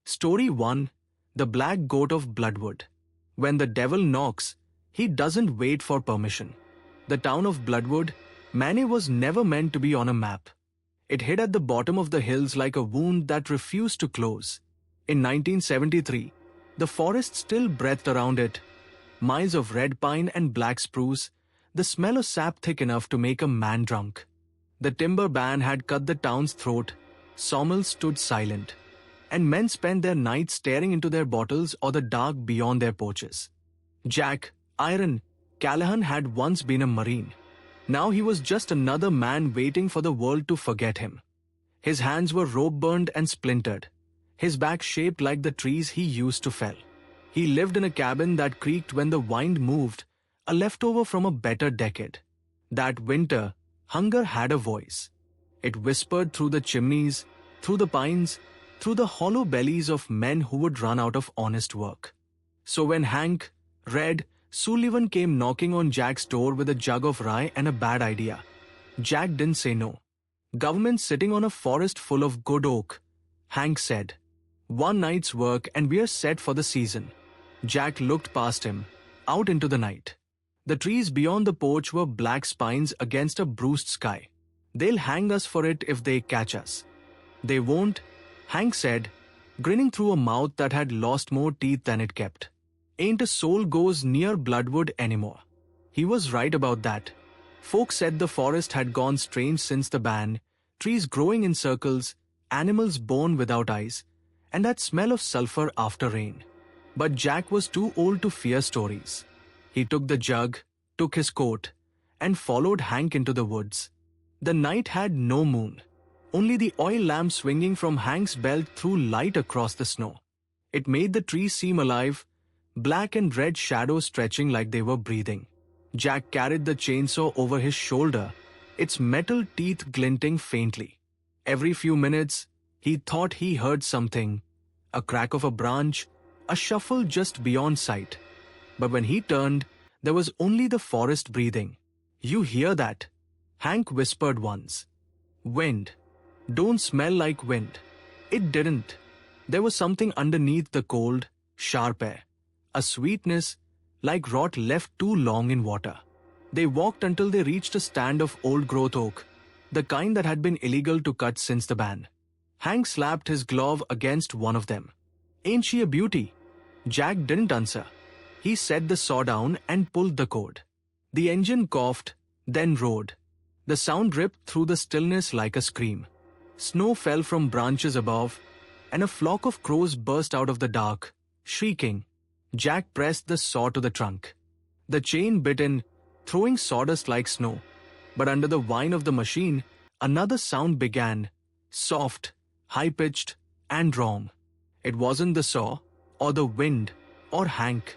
Story 1. The Black Goat of Bloodwood. When the devil knocks, he doesn't wait for permission. The town of Bloodwood, Maine, was never meant to be on a map. It hid at the bottom of the hills like a wound that refused to close. In 1973, the forest still breathed around it. Miles of red pine and black spruce, the smell of sap thick enough to make a man drunk. The timber ban had cut the town's throat. Sawmills stood silent, and men spent their nights staring into their bottles or the dark beyond their porches. Jack Iron Callahan had once been a Marine. Now he was just another man waiting for the world to forget him. His hands were rope-burned and splintered, his back shaped like the trees he used to fell. He lived in a cabin that creaked when the wind moved, a leftover from a better decade. That winter, hunger had a voice. It whispered through the chimneys, through the pines, through the hollow bellies of men who would run out of honest work. So when Hank, Red, Sullivan came knocking on Jack's door with a jug of rye and a bad idea, Jack didn't say no. Government sitting on a forest full of good oak, Hank said. One night's work and we're set for the season. Jack looked past him, out into the night. The trees beyond the porch were black spines against a bruised sky. They'll hang us for it if they catch us. They won't, Hank said, grinning through a mouth that had lost more teeth than it kept. Ain't a soul goes near Bloodwood anymore. He was right about that. Folks said the forest had gone strange since the ban, trees growing in circles, animals born without eyes, and that smell of sulfur after rain. But Jack was too old to fear stories. He took the jug, took his coat, and followed Hank into the woods. The night had no moon. Only the oil lamp swinging from Hank's belt threw light across the snow. It made the trees seem alive, black and red shadows stretching like they were breathing. Jack carried the chainsaw over his shoulder, its metal teeth glinting faintly. Every few minutes, he thought he heard something, a crack of a branch, a shuffle just beyond sight. But when he turned, there was only the forest breathing. "You hear that?" Hank whispered once. "Wind. Don't smell like wind." It didn't. There was something underneath the cold, sharp air. A sweetness, like rot left too long in water. They walked until they reached a stand of old-growth oak, the kind that had been illegal to cut since the ban. Hank slapped his glove against one of them. "Ain't she a beauty?" Jack didn't answer. He set the saw down and pulled the cord. The engine coughed, then roared. The sound ripped through the stillness like a scream. Snow fell from branches above, and a flock of crows burst out of the dark, shrieking. Jack pressed the saw to the trunk. The chain bit in, throwing sawdust like snow. But under the whine of the machine, another sound began, soft, high-pitched, and wrong. It wasn't the saw, or the wind, or Hank.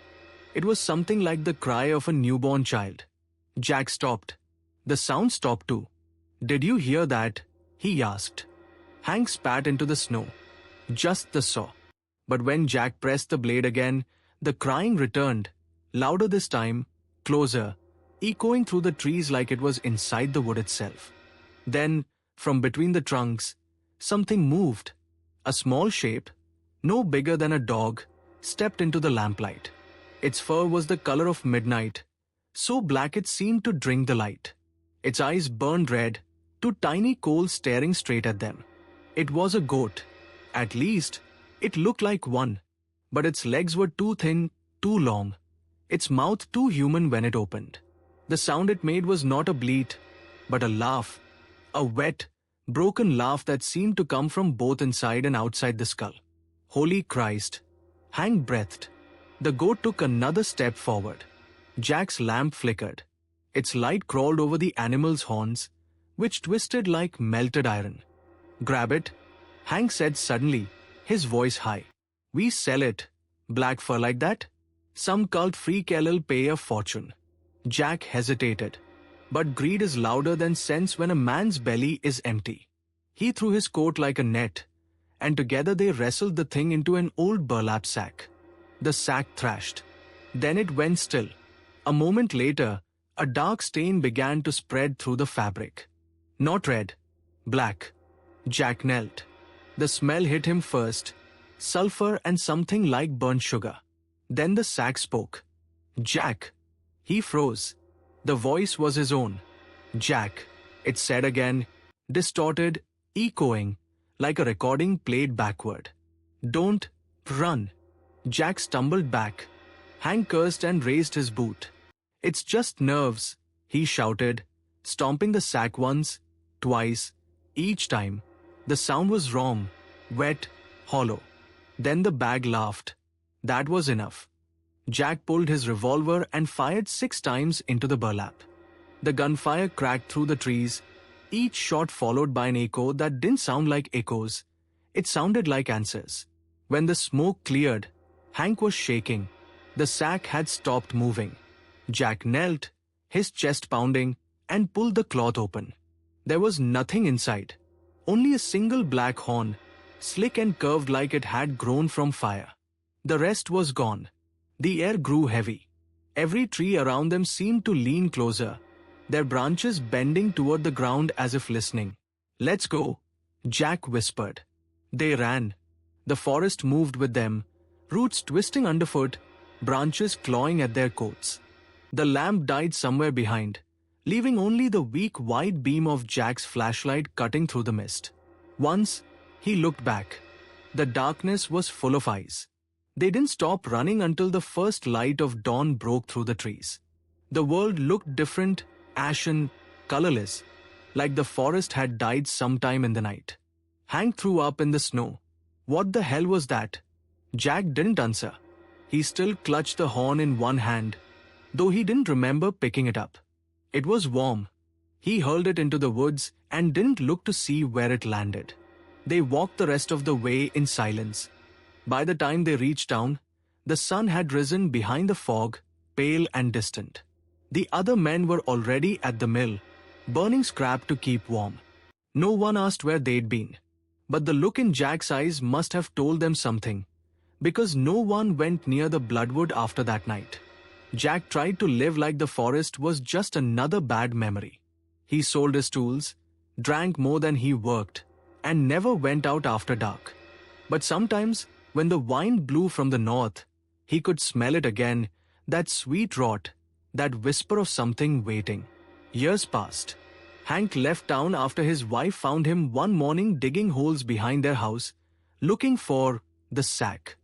It was something like the cry of a newborn child. Jack stopped. The sound stopped too. "Did you hear that?" he asked. Hank spat into the snow. Just the saw. But when Jack pressed the blade again, the crying returned, louder this time, closer, echoing through the trees like it was inside the wood itself. Then, from between the trunks, something moved. A small shape, no bigger than a dog, stepped into the lamplight. Its fur was the color of midnight, so black it seemed to drink the light. Its eyes burned red, two tiny coals staring straight at them. It was a goat. At least, it looked like one. But its legs were too thin, too long. Its mouth too human when it opened. The sound it made was not a bleat, but a laugh. A wet, broken laugh that seemed to come from both inside and outside the skull. Holy Christ! Hank breathed. The goat took another step forward. Jack's lamp flickered. Its light crawled over the animal's horns, which twisted like melted iron. "Grab it," Hank said suddenly, his voice high. "We sell it. Black fur like that? Some cult freak'll pay a fortune." Jack hesitated. But greed is louder than sense when a man's belly is empty. He threw his coat like a net, and together they wrestled the thing into an old burlap sack. The sack thrashed. Then it went still. A moment later, a dark stain began to spread through the fabric. Not red, black. Jack knelt. The smell hit him first, sulfur and something like burnt sugar. Then the sack spoke. "Jack." He froze. The voice was his own. "Jack," it said again, distorted, echoing, like a recording played backward. "Don't run." Jack stumbled back. Hank cursed and raised his boot. "It's just nerves," he shouted, stomping the sack once, twice, each time. The sound was wrong, wet, hollow. Then the bag laughed. That was enough. Jack pulled his revolver and fired 6 times into the burlap. The gunfire cracked through the trees, each shot followed by an echo that didn't sound like echoes. It sounded like answers. When the smoke cleared, Hank was shaking. The sack had stopped moving. Jack knelt, his chest pounding, and pulled the cloth open. There was nothing inside. Only a single black horn, slick and curved like it had grown from fire. The rest was gone. The air grew heavy. Every tree around them seemed to lean closer, their branches bending toward the ground as if listening. "Let's go," Jack whispered. They ran. The forest moved with them, roots twisting underfoot, branches clawing at their coats. The lamp died somewhere behind, leaving only the weak white beam of Jack's flashlight cutting through the mist. Once, he looked back. The darkness was full of eyes. They didn't stop running until the first light of dawn broke through the trees. The world looked different, ashen, colorless, like the forest had died sometime in the night. Hank threw up in the snow. What the hell was that? Jack didn't answer. He still clutched the horn in one hand, though he didn't remember picking it up. It was warm. He hurled it into the woods and didn't look to see where it landed. They walked the rest of the way in silence. By the time they reached town, the sun had risen behind the fog, pale and distant. The other men were already at the mill, burning scrap to keep warm. No one asked where they'd been, but the look in Jack's eyes must have told them something, because no one went near the Bloodwood after that night. Jack tried to live like the forest was just another bad memory. He sold his tools, drank more than he worked, and never went out after dark. But sometimes, when the wind blew from the north, he could smell it again, that sweet rot, that whisper of something waiting. Years passed. Hank left town after his wife found him one morning digging holes behind their house, looking for the sack.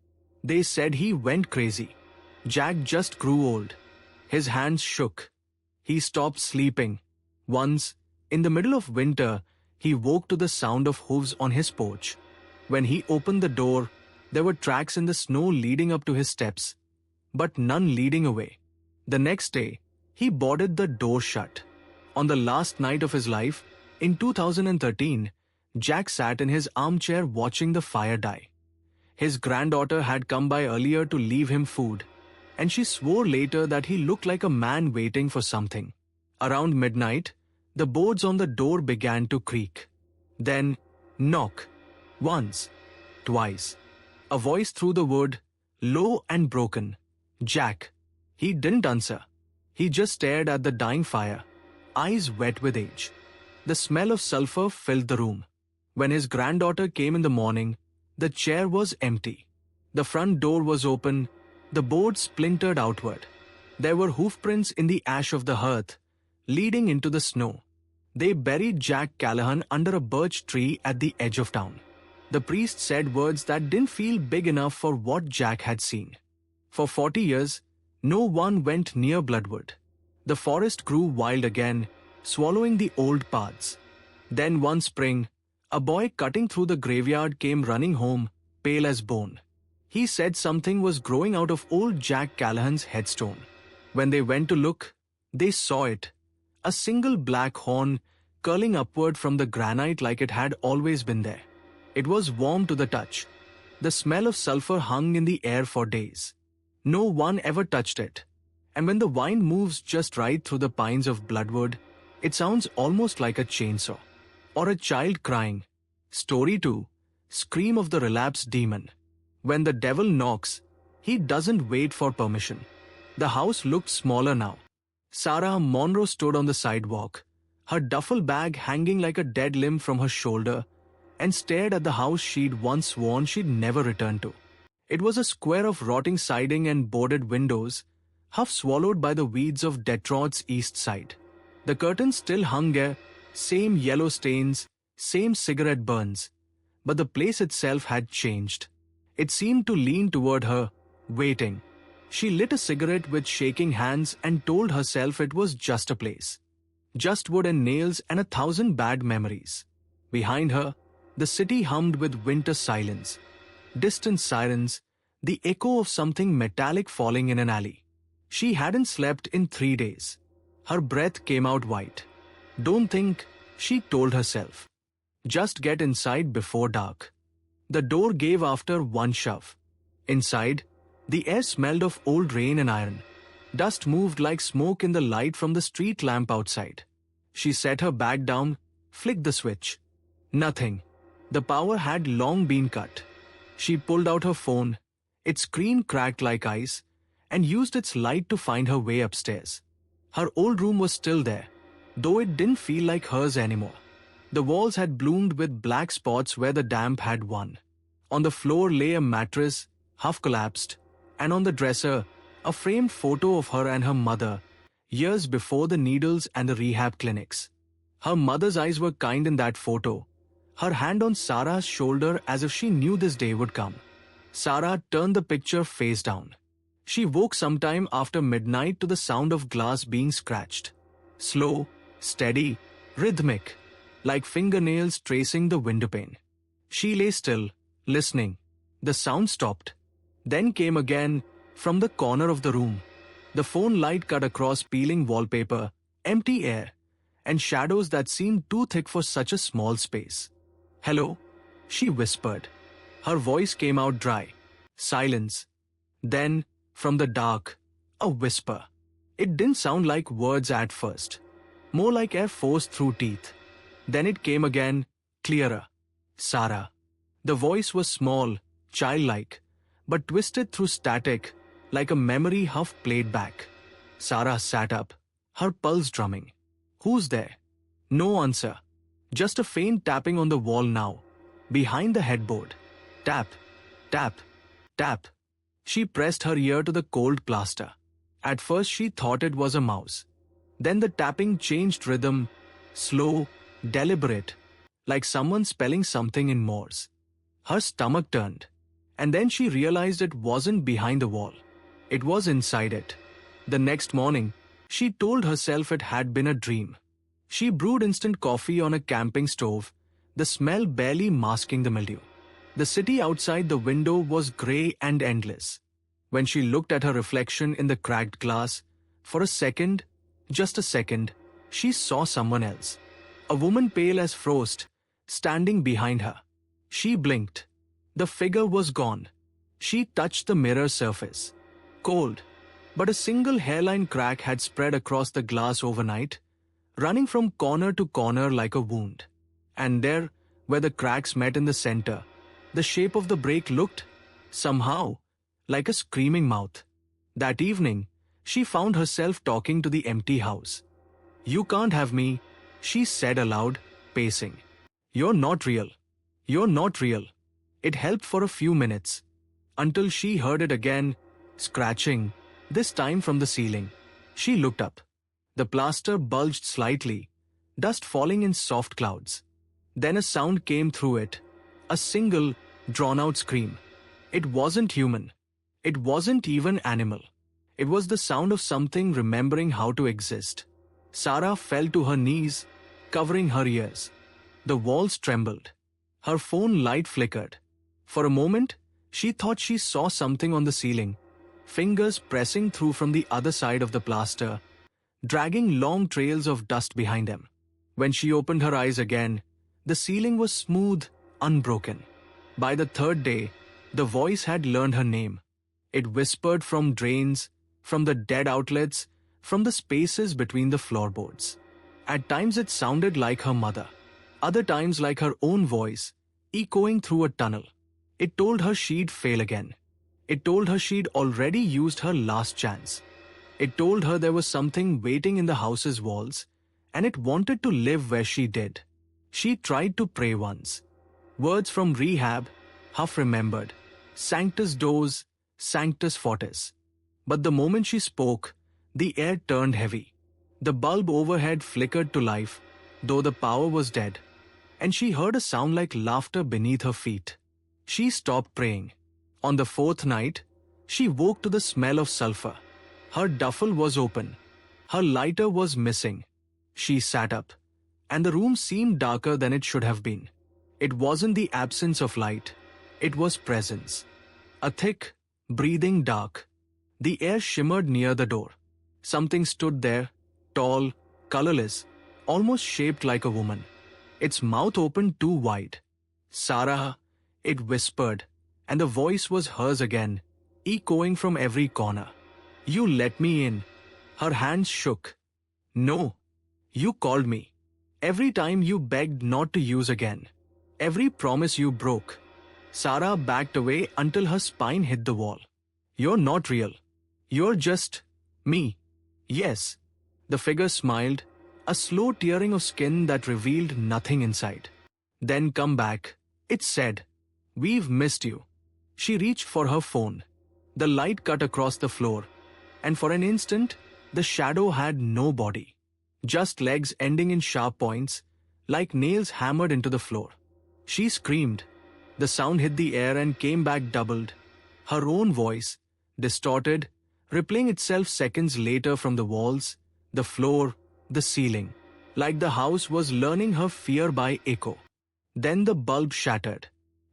They said he went crazy. Jack just grew old. His hands shook. He stopped sleeping. Once, in the middle of winter, he woke to the sound of hooves on his porch. When he opened the door, there were tracks in the snow leading up to his steps, but none leading away. The next day, he boarded the door shut. On the last night of his life, in 2013, Jack sat in his armchair watching the fire die. His granddaughter had come by earlier to leave him food, and she swore later that he looked like a man waiting for something. Around midnight, the boards on the door began to creak. Then, knock. Once, twice. A voice through the wood, low and broken. "Jack." He didn't answer. He just stared at the dying fire, eyes wet with age. The smell of sulfur filled the room. When his granddaughter came in the morning, the chair was empty. The front door was open, the boards splintered outward. There were hoofprints in the ash of the hearth, leading into the snow. They buried Jack Callahan under a birch tree at the edge of town. The priest said words that didn't feel big enough for what Jack had seen. For 40 years, no one went near Bloodwood. The forest grew wild again, swallowing the old paths. Then one spring, a boy cutting through the graveyard came running home, pale as bone. He said something was growing out of old Jack Callahan's headstone. When they went to look, they saw it. A single black horn curling upward from the granite like it had always been there. It was warm to the touch. The smell of sulfur hung in the air for days. No one ever touched it. And when the wind moves just right through the pines of Bloodwood, it sounds almost like a chainsaw. Or a child crying. Story 2. Scream of the Relapse demon. When the devil knocks, he doesn't wait for permission. The house looked smaller now. Sarah Monroe stood on the sidewalk, her duffel bag hanging like a dead limb from her shoulder, and stared at the house she'd once sworn she'd never return to. It was a square of rotting siding and boarded windows, half swallowed by the weeds of Detroit's east side. The curtains still hung there, same yellow stains, same cigarette burns, but the place itself had changed. It seemed to lean toward her, waiting. She lit a cigarette with shaking hands and told herself it was just a place. Just wood and nails and 1,000 bad memories. Behind her, the city hummed with winter silence. Distant sirens, the echo of something metallic falling in an alley. She hadn't slept in 3 days. Her breath came out white. Don't think, she told herself. Just get inside before dark. The door gave after one shove. Inside, the air smelled of old rain and iron. Dust moved like smoke in the light from the street lamp outside. She set her bag down, flicked the switch. Nothing. The power had long been cut. She pulled out her phone. Its screen cracked like ice, and used its light to find her way upstairs. Her old room was still there, though it didn't feel like hers anymore. The walls had bloomed with black spots where the damp had won. On the floor lay a mattress, half collapsed, and on the dresser, a framed photo of her and her mother, years before the needles and the rehab clinics. Her mother's eyes were kind in that photo, her hand on Sarah's shoulder as if she knew this day would come. Sarah turned the picture face down. She woke sometime after midnight to the sound of glass being scratched. Slow, steady, rhythmic, like fingernails tracing the windowpane. She lay still, listening. The sound stopped. Then came again, from the corner of the room. The phone light cut across peeling wallpaper, empty air, and shadows that seemed too thick for such a small space. "Hello?" she whispered. Her voice came out dry. Silence. Then, from the dark, a whisper. It didn't sound like words at first. More like air forced through teeth. Then it came again, clearer. "Sarah." The voice was small, childlike, but twisted through static, like a memory half played back. Sarah sat up, her pulse drumming. "Who's there?" No answer. Just a faint tapping on the wall now, behind the headboard. Tap, tap, tap. She pressed her ear to the cold plaster. At first she thought it was a mouse. Then the tapping changed rhythm, slow, deliberate, like someone spelling something in Morse. Her stomach turned, and then she realized it wasn't behind the wall. It was inside it. The next morning, she told herself it had been a dream. She brewed instant coffee on a camping stove, the smell barely masking the mildew. The city outside the window was grey and endless. When she looked at her reflection in the cracked glass, for a second, just a second, she saw someone else. A woman pale as frost, standing behind her. She blinked. The figure was gone. She touched the mirror surface. Cold, but a single hairline crack had spread across the glass overnight, running from corner to corner like a wound. And there, where the cracks met in the center, the shape of the break looked, somehow, like a screaming mouth. That evening, she found herself talking to the empty house. "You can't have me," she said aloud, pacing. "You're not real. You're not real." It helped for a few minutes, until she heard it again, scratching, this time from the ceiling. She looked up. The plaster bulged slightly, dust falling in soft clouds. Then a sound came through it, a single, drawn-out scream. It wasn't human. It wasn't even animal. It was the sound of something remembering how to exist. Sarah fell to her knees, covering her ears. The walls trembled. Her phone light flickered. For a moment, she thought she saw something on the ceiling, fingers pressing through from the other side of the plaster, dragging long trails of dust behind them. When she opened her eyes again, the ceiling was smooth, unbroken. By the third day, the voice had learned her name. It whispered from drains, from the dead outlets, from the spaces between the floorboards. At times it sounded like her mother, other times like her own voice, echoing through a tunnel. It told her she'd fail again. It told her she'd already used her last chance. It told her there was something waiting in the house's walls, and it wanted to live where she did. She tried to pray once. Words from Rehab, Huff remembered. Sanctus Dos, Sanctus Fortis. But the moment she spoke, the air turned heavy. The bulb overhead flickered to life, though the power was dead, and she heard a sound like laughter beneath her feet. She stopped praying. On the fourth night, she woke to the smell of sulfur. Her duffel was open. Her lighter was missing. She sat up, and the room seemed darker than it should have been. It wasn't the absence of light. It was presence. A thick, breathing dark. The air shimmered near the door. Something stood there, tall, colorless, almost shaped like a woman. Its mouth opened too wide. "Sarah," it whispered, and the voice was hers again, echoing from every corner. "You let me in." Her hands shook. "No. You called me. Every time you begged not to use again. Every promise you broke." Sarah backed away until her spine hit the wall. "You're not real. You're just me." "Yes." The figure smiled, a slow tearing of skin that revealed nothing inside. "Then come back," it said. "We've missed you." She reached for her phone. The light cut across the floor, and for an instant, the shadow had no body. Just legs ending in sharp points, like nails hammered into the floor. She screamed. The sound hit the air and came back doubled. Her own voice, distorted, replaying itself seconds later from the walls, the floor, the ceiling, like the house was learning her fear by echo. Then the bulb shattered,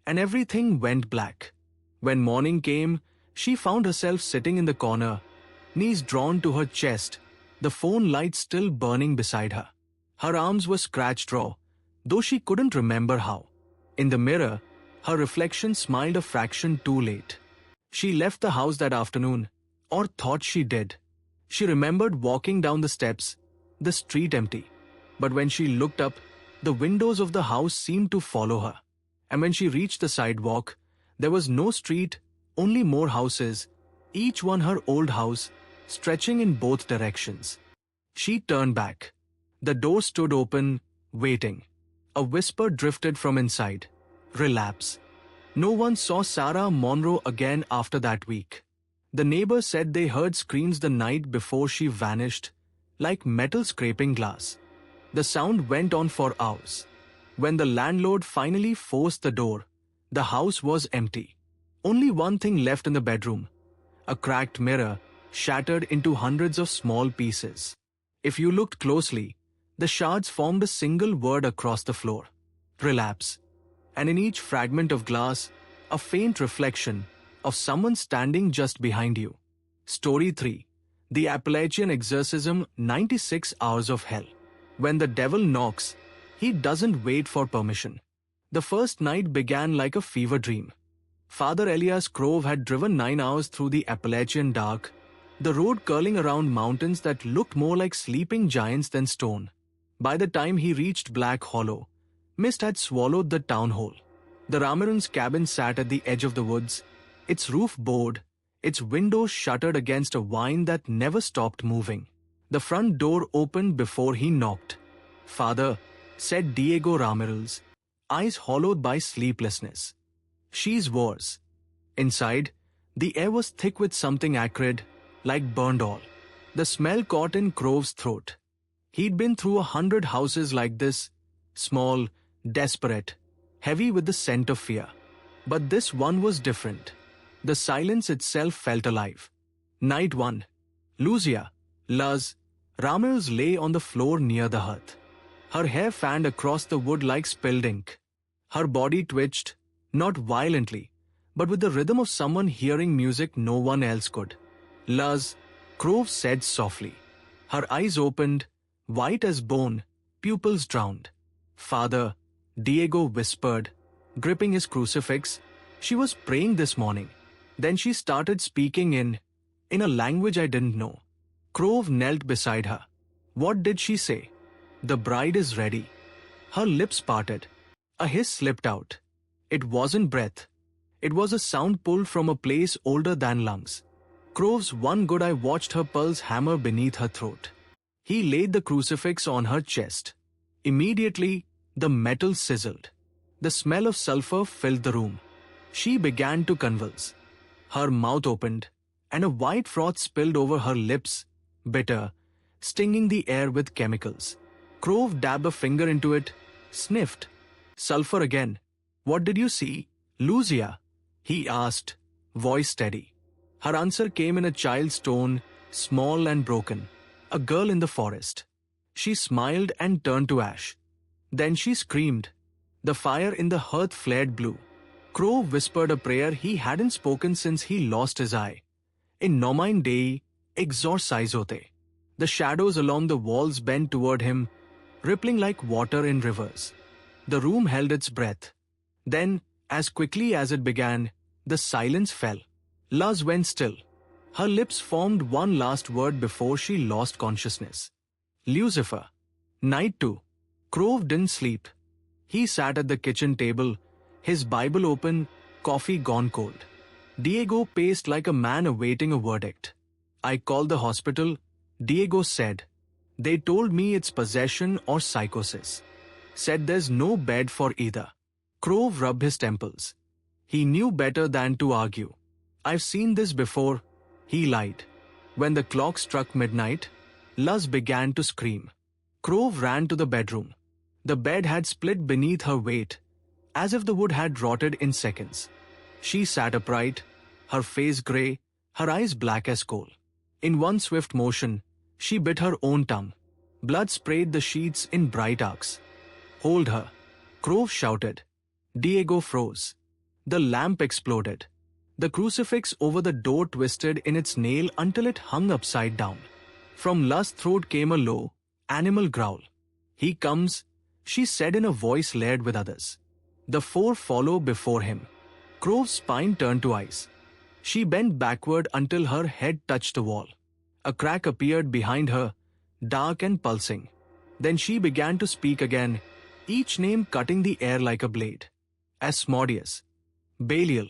and everything went black. When morning came, she found herself sitting in the corner, knees drawn to her chest, the phone light still burning beside her. Her arms were scratched raw, though she couldn't remember how. In the mirror, her reflection smiled a fraction too late. She left the house that afternoon, or thought she did. She remembered walking down the steps, the street empty. But when she looked up, the windows of the house seemed to follow her. And when she reached the sidewalk, there was no street, only more houses, each one her old house, stretching in both directions. She turned back. The door stood open, waiting. A whisper drifted from inside. "Relapse." No one saw Sarah Monroe again after that week. The neighbors said they heard screams the night before she vanished, like metal scraping glass. The sound went on for hours. When the landlord finally forced the door, the house was empty. Only one thing left in the bedroom: a cracked mirror, shattered into hundreds of small pieces. If you looked closely, the shards formed a single word across the floor: "Relapse." And in each fragment of glass, a faint reflection of someone standing just behind you. Story 3. The Appalachian Exorcism, 96 Hours of Hell. When the devil knocks, he doesn't wait for permission. The first night began like a fever dream. Father Elias Grove had driven 9 hours through the Appalachian dark, the road curling around mountains that looked more like sleeping giants than stone. By the time he reached Black Hollow, mist had swallowed the town whole. The Ramirans' cabin sat at the edge of the woods, its roof bowed, its windows shuttered against a wind that never stopped moving. The front door opened before he knocked. "Father," said Diego Ramirez, eyes hollowed by sleeplessness. "She's worse." Inside, the air was thick with something acrid, like burned oil. The smell caught in Grove's throat. He'd been through 100 houses like this, small, desperate, heavy with the scent of fear. But this one was different. The silence itself felt alive. Night 1. Lucia, Luz, Ramirez lay on the floor near the hearth. Her hair fanned across the wood like spilled ink. Her body twitched, not violently, but with the rhythm of someone hearing music no one else could. "Luz," Grove said softly. Her eyes opened, white as bone, pupils drowned. "Father," Diego whispered, gripping his crucifix. She was praying this morning. Then she started speaking in a language I didn't know. Grove knelt beside her. What did she say? "The bride is ready." Her lips parted. A hiss slipped out. It wasn't breath. It was a sound pulled from a place older than lungs. Grove's one good eye watched her pulse hammer beneath her throat. He laid the crucifix on her chest. Immediately, the metal sizzled. The smell of sulfur filled the room. She began to convulse. Her mouth opened, and a white froth spilled over her lips, bitter, stinging the air with chemicals. Crove dabbed a finger into it, sniffed. Sulfur again. What did you see, Lucia? He asked, voice steady. Her answer came in a child's tone, small and broken. A girl in the forest. She smiled and turned to ash. Then she screamed. The fire in the hearth flared blue. Crove whispered a prayer he hadn't spoken since he lost his eye. In nomine Dei, exorcizote. The shadows along the walls bent toward him, rippling like water in rivers. The room held its breath. Then, as quickly as it began, the silence fell. Luz went still. Her lips formed one last word before she lost consciousness. Lucifer. Night 2. Crove didn't sleep. He sat at the kitchen table, his Bible open, coffee gone cold. Diego paced like a man awaiting a verdict. I called the hospital, Diego said. They told me it's possession or psychosis. Said there's no bed for either. Crove rubbed his temples. He knew better than to argue. I've seen this before, he lied. When the clock struck midnight, Luz began to scream. Crove ran to the bedroom. The bed had split beneath her weight, as if the wood had rotted in seconds. She sat upright, her face grey, her eyes black as coal. In one swift motion, she bit her own tongue. Blood sprayed the sheets in bright arcs. Hold her, Crove shouted. Diego froze. The lamp exploded. The crucifix over the door twisted in its nail until it hung upside down. From Luz's throat came a low, animal growl. He comes, she said in a voice layered with others. The four follow before him. Crove's spine turned to ice. She bent backward until her head touched the wall. A crack appeared behind her, dark and pulsing. Then she began to speak again, each name cutting the air like a blade. Asmodeus, Belial,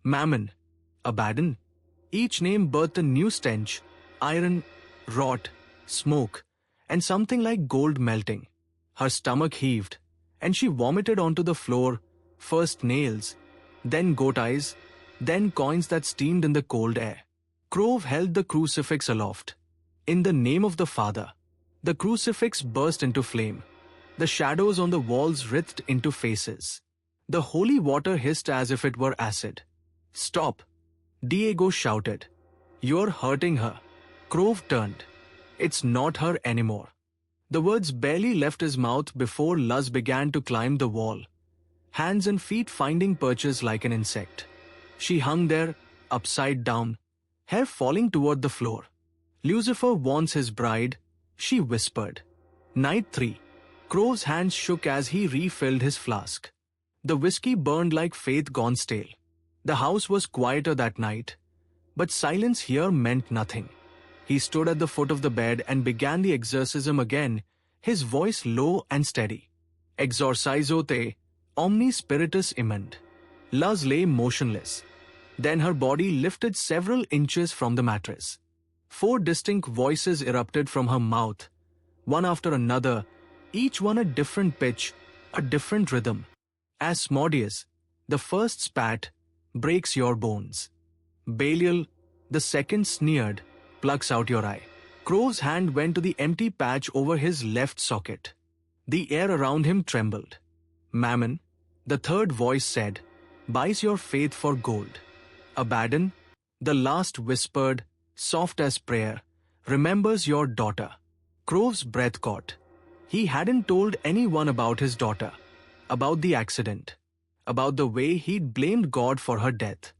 Mammon, Abaddon. Each name birthed a new stench, iron, rot, smoke, and something like gold melting. Her stomach heaved, and she vomited onto the floor, first nails, then goat eyes, then coins that steamed in the cold air. Crove held the crucifix aloft. In the name of the Father. The crucifix burst into flame. The shadows on the walls writhed into faces. The holy water hissed as if it were acid. Stop! Diego shouted. You're hurting her. Crove turned. It's not her anymore. The words barely left his mouth before Luz began to climb the wall, hands and feet finding perches like an insect. She hung there, upside down, hair falling toward the floor. Lucifer wants his bride, she whispered. Night 3. Crove's hands shook as he refilled his flask. The whiskey burned like faith gone stale. The house was quieter that night, but silence here meant nothing. He stood at the foot of the bed and began the exorcism again, his voice low and steady. Exorcizo te, omni spiritus imend. Luz lay motionless. Then her body lifted several inches from the mattress. 4 distinct voices erupted from her mouth, one after another, each one a different pitch, a different rhythm. Asmodeus, the first spat, breaks your bones. Belial, the second sneered, plucks out your eye. Crove's hand went to the empty patch over his left socket. The air around him trembled. Mammon, the third voice said, buys your faith for gold. Abaddon, the last whispered, soft as prayer, remembers your daughter. Crove's breath caught. He hadn't told anyone about his daughter, about the accident, about the way he'd blamed God for her death.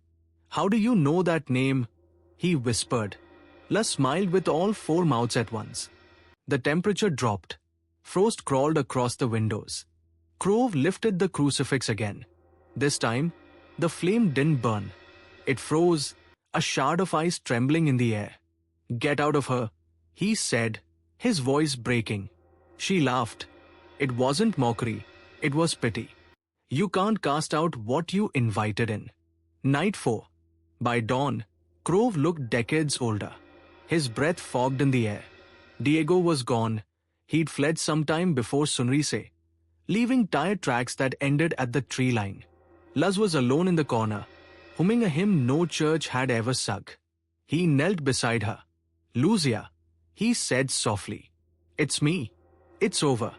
How do you know that name? He whispered. Luz smiled with all 4 mouths at once. The temperature dropped. Frost crawled across the windows. Crove lifted the crucifix again. This time, the flame didn't burn. It froze, a shard of ice trembling in the air. Get out of her, he said, his voice breaking. She laughed. It wasn't mockery, it was pity. You can't cast out what you invited in. Night 4. By dawn, Crove looked decades older. His breath fogged in the air. Diego was gone. He'd fled sometime before sunrise. leaving tire tracks that ended at the tree line. Luz was alone in the corner, humming a hymn no church had ever sung. He knelt beside her. "Lucia," he said softly. "It's me. It's over."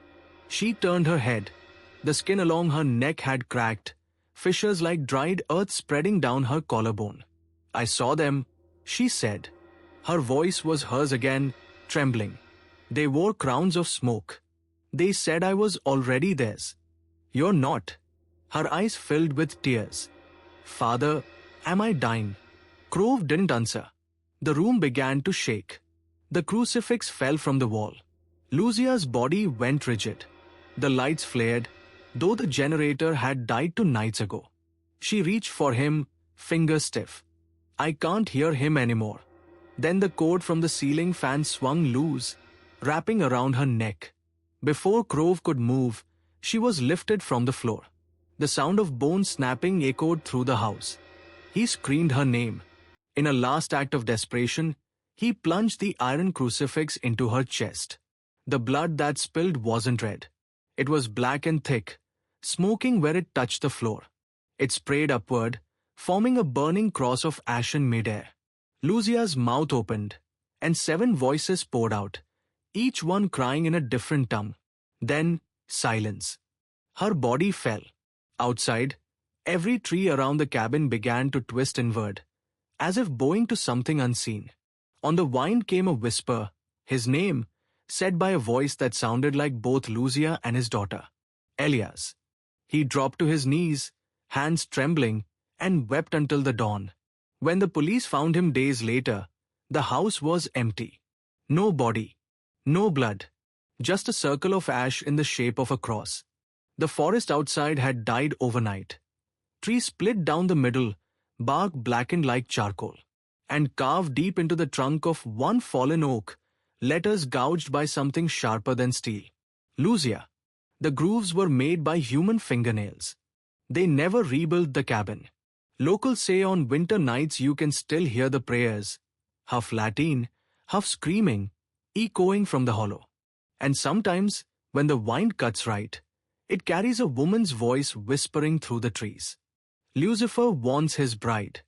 She turned her head. The skin along her neck had cracked, fissures like dried earth spreading down her collarbone. "I saw them," she said. Her voice was hers again, trembling. "They wore crowns of smoke. They said I was already theirs." "You're not." Her eyes filled with tears. "Father, am I dying?" Grove didn't answer. The room began to shake. The crucifix fell from the wall. Lucia's body went rigid. The lights flared, though the generator had died 2 nights ago. She reached for him, fingers stiff. "I can't hear him anymore." Then the cord from the ceiling fan swung loose, wrapping around her neck. Before Grove could move, she was lifted from the floor. The sound of bones snapping echoed through the house. He screamed her name. In a last act of desperation, he plunged the iron crucifix into her chest. The blood that spilled wasn't red. It was black and thick, smoking where it touched the floor. It sprayed upward, forming a burning cross of ash in midair. Lucia's mouth opened, and 7 voices poured out, each one crying in a different tongue. Then, silence. Her body fell. Outside, every tree around the cabin began to twist inward, as if bowing to something unseen. On the wind came a whisper, his name, said by a voice that sounded like both Lucia and his daughter. "Elias." He dropped to his knees, hands trembling, and wept until the dawn. When the police found him days later, the house was empty. No body, no blood, just a circle of ash in the shape of a cross. The forest outside had died overnight. Trees split down the middle, bark blackened like charcoal, and carved deep into the trunk of one fallen oak, letters gouged by something sharper than steel. Lucia. The grooves were made by human fingernails. They never rebuilt the cabin. Locals say on winter nights you can still hear the prayers, half Latin, half screaming, echoing from the hollow. And sometimes, when the wind cuts right, it carries a woman's voice whispering through the trees. Lucifer warns his bride.